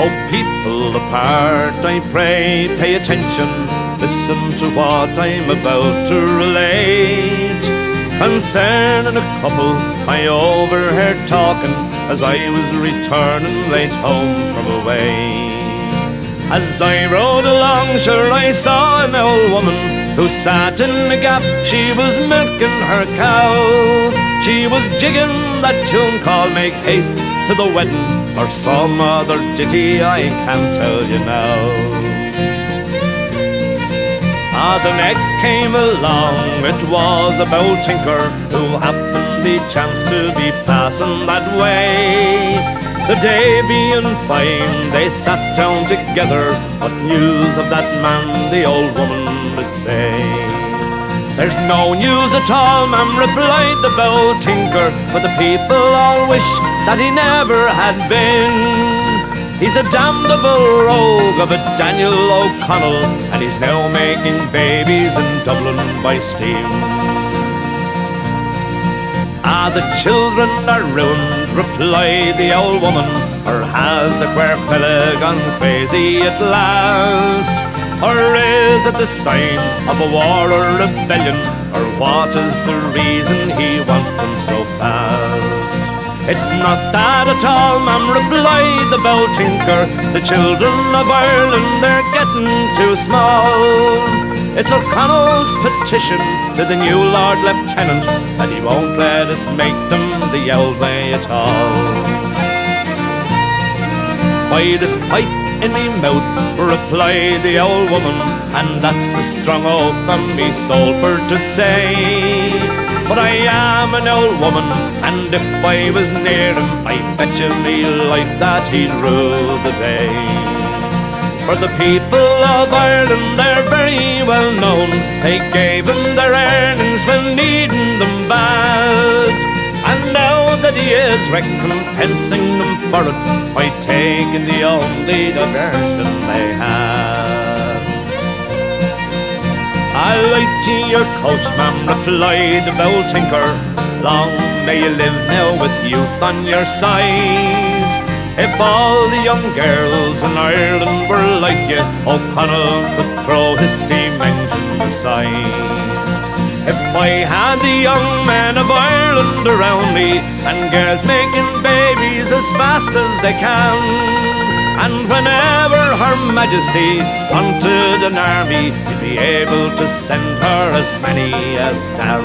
Oh, people apart, I pray, pay attention. Listen to what I'm about to relate. Concerning a couple I overheard talking as I was returning late home from away. As I rode along, sure I saw an old woman who sat in the gap. She was milking her cow. She was jigging that tune called Make Haste to the Wedding, or some other ditty I can't tell you now. The next came along, it was about Tinker, who happened be chanced to be passing that way. The day being fine, they sat down together. What news of that man, the old woman would say. There's no news at all, ma'am, replied the bold Tinker, but the people all wish that he never had been. He's a damnable rogue of a Daniel O'Connell, and he's now making babies in Dublin by steam. The children are ruined, replied the old woman, or has the queer fella gone crazy at last? Or is it the sign of a war or rebellion, or what is the reason he wants them so fast? It's not that at all, ma'am, replied the bold Tinker. The children of Ireland, they're getting too small. It's O'Connell's petition to the new Lord Lieutenant that he won't let us make them the old way at all. By this pipe in me mouth, replied the old woman, and that's a strong oath on me soul for to say. But I am an old woman, and if I was near him, I bet you me life that he'd rule the day. For the people of Ireland, they're very well known. They gave him their earnings when needing them bad. And now that he is recompensing them for it by taking the only diversion they have. I'll wait to your coach, ma'am, replied the bold Tinker. Long may you live now with youth on your side. If all the young girls in Ireland were like you, O'Connell could throw his steam engine aside. If I had the young men of Ireland around me, and girls making babies as fast as they can, and whenever Her Majesty wanted an army, he'd be able to send her as many as can.